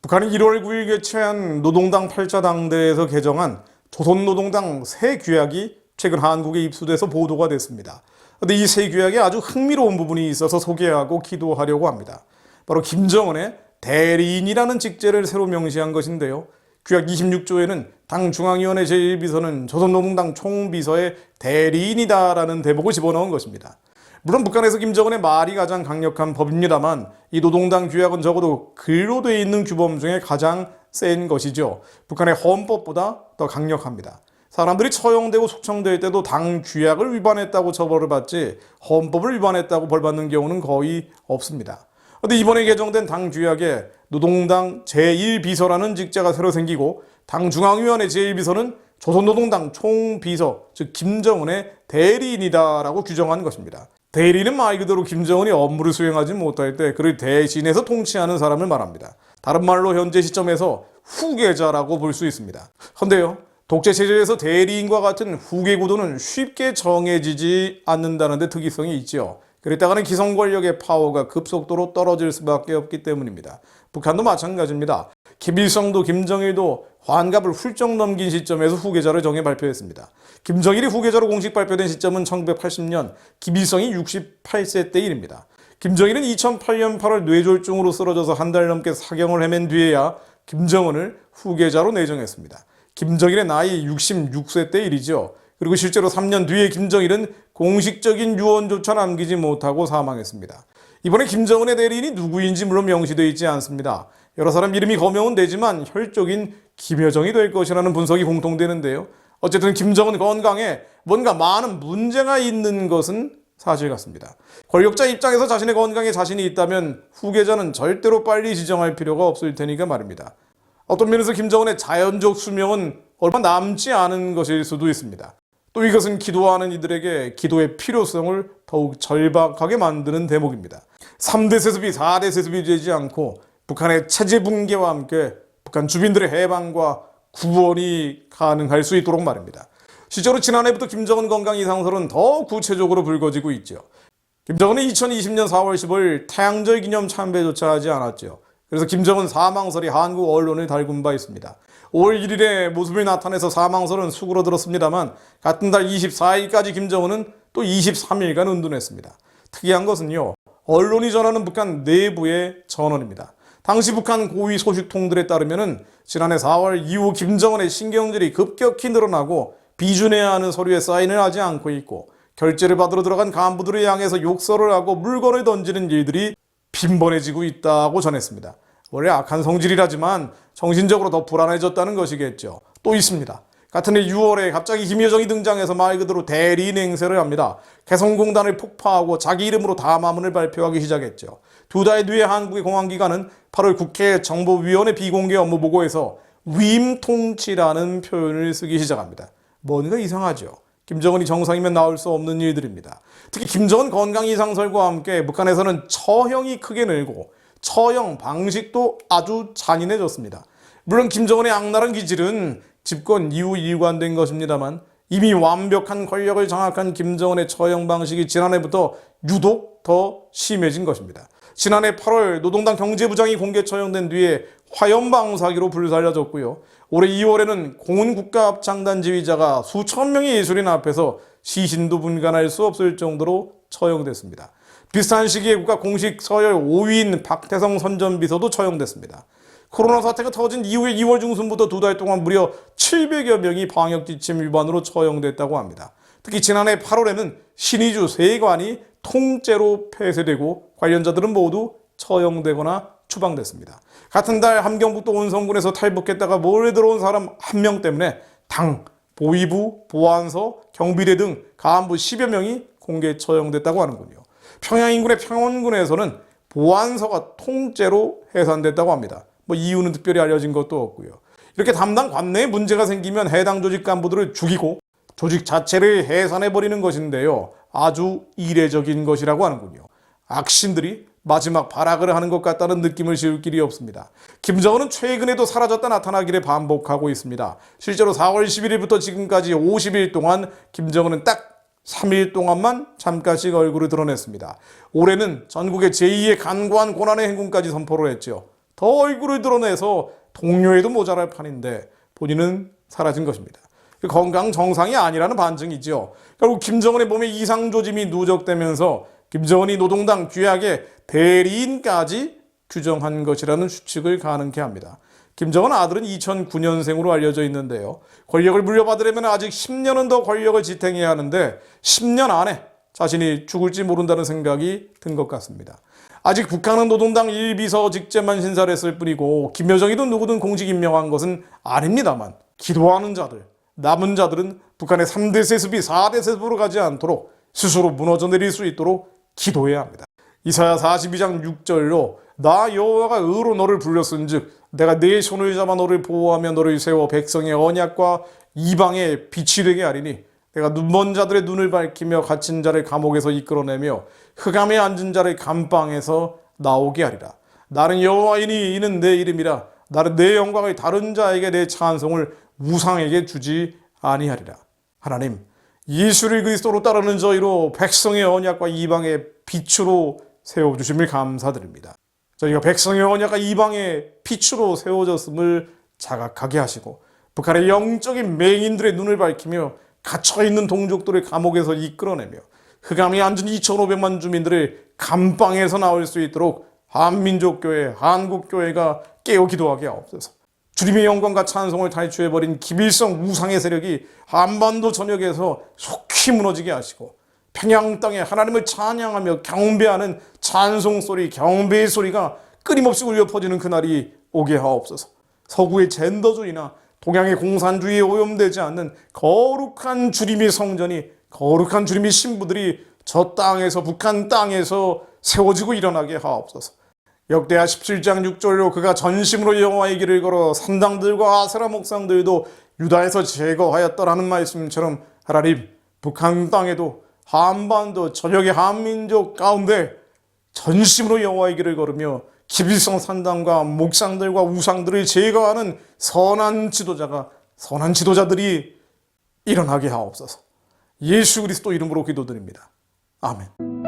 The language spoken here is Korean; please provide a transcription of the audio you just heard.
북한이 1월 9일 개최한 노동당 8차 당대에서 개정한 조선노동당 새 규약이 최근 한국에 입수돼서 보도가 됐습니다. 그런데 이 새 규약에 아주 흥미로운 부분이 있어서 소개하고 기도하려고 합니다. 바로 김정은의 대리인이라는 직제를 새로 명시한 것인데요. 규약 26조에는 당 중앙위원회 제1비서는 조선노동당 총비서의 대리인이다라는 대목을 집어넣은 것입니다. 물론 북한에서 김정은의 말이 가장 강력한 법입니다만 이 노동당 규약은 적어도 글로 되어 있는 규범 중에 가장 센 것이죠. 북한의 헌법보다 더 강력합니다. 사람들이 처형되고 숙청될 때도 당 규약을 위반했다고 처벌을 받지 헌법을 위반했다고 벌받는 경우는 거의 없습니다. 그런데 이번에 개정된 당 규약에 노동당 제1비서라는 직제가 새로 생기고 당 중앙위원회 제1비서는 조선노동당 총비서, 즉 김정은의 대리인이다라고 규정한 것입니다. 대리인은 말 그대로 김정은이 업무를 수행하지 못할 때 그를 대신해서 통치하는 사람을 말합니다. 다른 말로 현재 시점에서 후계자라고 볼 수 있습니다. 그런데요, 독재체제에서 대리인과 같은 후계 구도는 쉽게 정해지지 않는다는 데 특이성이 있죠. 그랬다가는 기성 권력의 파워가 급속도로 떨어질 수밖에 없기 때문입니다. 북한도 마찬가지입니다. 김일성도 김정일도 환갑을 훌쩍 넘긴 시점에서 후계자를 정해 발표했습니다. 김정일이 후계자로 공식 발표된 시점은 1980년, 김일성이 68세 때 일입니다. 김정일은 2008년 8월 뇌졸중으로 쓰러져서 한 달 넘게 사경을 헤맨 뒤에야 김정은을 후계자로 내정했습니다. 김정일의 나이 66세 때 일이죠. 그리고 실제로 3년 뒤에 김정일은 공식적인 유언조차 남기지 못하고 사망했습니다. 이번에 김정은의 대리인이 누구인지 물론 명시되어 있지 않습니다. 여러 사람 이름이 거명은 되지만 혈족인 김여정이 될 것이라는 분석이 공통되는데요. 어쨌든 김정은 건강에 뭔가 많은 문제가 있는 것은 사실 같습니다. 권력자 입장에서 자신의 건강에 자신이 있다면 후계자는 절대로 빨리 지정할 필요가 없을 테니까 말입니다. 어떤 면에서 김정은의 자연적 수명은 얼마 남지 않은 것일 수도 있습니다. 또 이것은 기도하는 이들에게 기도의 필요성을 더욱 절박하게 만드는 대목입니다. 3대 세습이 4대 세습이 되지 않고 북한의 체제 붕괴와 함께 북한 주민들의 해방과 구원이 가능할 수 있도록 말입니다. 실제로 지난해부터 김정은 건강 이상설은 더 구체적으로 불거지고 있죠. 김정은은 2020년 4월 10일 태양절 기념 참배조차 하지 않았죠. 그래서 김정은 사망설이 한국 언론을 달군 바 있습니다. 5월 1일에 모습을 나타내서 사망설은 수그러들었습니다만 같은 달 24일까지 김정은은 또 23일간 은둔했습니다. 특이한 것은요, 언론이 전하는 북한 내부의 전언입니다. 당시 북한 고위 소식통들에 따르면 지난해 4월 이후 김정은의 신경질이 급격히 늘어나고 비준해야 하는 서류에 사인을 하지 않고 있고 결제를 받으러 들어간 간부들을 향해서 욕설을 하고 물건을 던지는 일들이 빈번해지고 있다고 전했습니다. 원래 악한 성질이라지만 정신적으로 더 불안해졌다는 것이겠죠. 또 있습니다. 같은 해 6월에 갑자기 김여정이 등장해서 말 그대로 대리인 행세를 합니다. 개성공단을 폭파하고 자기 이름으로 담화문을 발표하기 시작했죠. 2달 뒤에 한국의 공안기관은 8월 국회 정보위원회 비공개 업무보고에서 위임통치라는 표현을 쓰기 시작합니다. 뭔가 이상하죠. 김정은이 정상이면 나올 수 없는 일들입니다. 특히 김정은 건강 이상설과 함께 북한에서는 처형이 크게 늘고 처형 방식도 아주 잔인해졌습니다. 물론 김정은의 악랄한 기질은 집권 이후 일관된 것입니다만 이미 완벽한 권력을 장악한 김정은의 처형 방식이 지난해부터 유독 더 심해진 것입니다. 지난해 8월 노동당 경제부장이 공개 처형된 뒤에 화염방사기로 불살려졌고요. 올해 2월에는 공훈국가합창단 지휘자가 수천 명의 예술인 앞에서 시신도 분간할 수 없을 정도로 처형됐습니다. 비슷한 시기에 국가 공식 서열 5위인 박태성 선전비서도 처형됐습니다. 코로나 사태가 터진 이후에 2월 중순부터 2달 동안 무려 700여 명이 방역지침 위반으로 처형됐다고 합니다. 특히 지난해 8월에는 신의주 3관이 통째로 폐쇄되고 관련자들은 모두 처형되거나 추방됐습니다. 같은 달 함경북도 온성군에서 탈북했다가 몰래 들어온 사람 1명 때문에 당, 보위부, 보안서, 경비대 등 간부 10여 명이 공개 처형됐다고 하는군요. 평양 인근의 평원군에서는 보안서가 통째로 해산됐다고 합니다. 이유는 특별히 알려진 것도 없고요. 이렇게 담당 관내에 문제가 생기면 해당 조직 간부들을 죽이고 조직 자체를 해산해버리는 것인데요. 아주 이례적인 것이라고 하는군요. 악신들이 마지막 발악을 하는 것 같다는 느낌을 지울 길이 없습니다. 김정은은 최근에도 사라졌다 나타나기를 반복하고 있습니다. 실제로 4월 11일부터 지금까지 50일 동안 김정은은 딱 3일 동안만 잠깐씩 얼굴을 드러냈습니다. 올해는 전국의 제2의 간과한 고난의 행군까지 선포를 했죠. 더 얼굴을 드러내서 동료에도 모자랄 판인데 본인은 사라진 것입니다. 건강 정상이 아니라는 반증이죠. 결국 김정은의 몸에 이상 조짐이 누적되면서 김정은이 노동당 규약의 대리인까지 규정한 것이라는 추측을 가능케 합니다. 김정은 아들은 2009년생으로 알려져 있는데요. 권력을 물려받으려면 아직 10년은 더 권력을 지탱해야 하는데 10년 안에 자신이 죽을지 모른다는 생각이 든 것 같습니다. 아직 북한은 노동당 1비서직제만 신사를 했을 뿐이고 김여정이든 누구든 공직 임명한 것은 아닙니다만 기도하는 자들, 남은 자들은 북한의 3대 세습이 4대 세습으로 가지 않도록 스스로 무너져 내릴 수 있도록 기도해야 합니다. 이사야 42장 6절로 나 여호와가 의로 너를 불렀은즉 내가 네 손을 잡아 너를 보호하며 너를 세워 백성의 언약과 이방의 빛이 되게 하리니 내가 눈먼 자들의 눈을 밝히며 갇힌 자를 감옥에서 이끌어내며 흑암에 앉은 자를 감방에서 나오게 하리라. 나는 여호와이니 이는 내 이름이라. 나는 내 영광을 다른 자에게 내 찬송을 우상에게 주지 아니하리라. 하나님, 예수를 그리스도로 따르는 저희로 백성의 언약과 이방의 빛으로 세워주심을 감사드립니다. 저희가 백성의 언약과 이방의 빛으로 세워졌음을 자각하게 하시고 북한의 영적인 맹인들의 눈을 밝히며 갇혀있는 동족들을 감옥에서 이끌어내며 흑암에 앉은 2,500만 주민들을 감방에서 나올 수 있도록 한민족교회, 한국교회가 깨어 기도하게 하옵소서. 주님의 영광과 찬송을 탈취해버린 기빌성 우상의 세력이 한반도 전역에서 속히 무너지게 하시고 평양 땅에 하나님을 찬양하며 경배하는 찬송소리, 경배의 소리가 끊임없이 울려 퍼지는 그날이 오게 하옵소서. 서구의 젠더주의나 동양의 공산주의에 오염되지 않는 거룩한 주님의 성전이, 거룩한 주님의 신부들이 저 땅에서, 북한 땅에서 세워지고 일어나게 하옵소서. 역대하 17장 6절로 그가 전심으로 여호와의 길을 걸어 산당들과 아세라 목상들도 유다에서 제거하였더라는 말씀처럼 하나님, 북한 땅에도 한반도 전역의 한민족 가운데 전심으로 여호와의 길을 걸으며 기빌성 산당과 목상들과 우상들을 제거하는 선한 지도자들이 일어나게 하옵소서. 예수 그리스도 이름으로 기도드립니다. 아멘.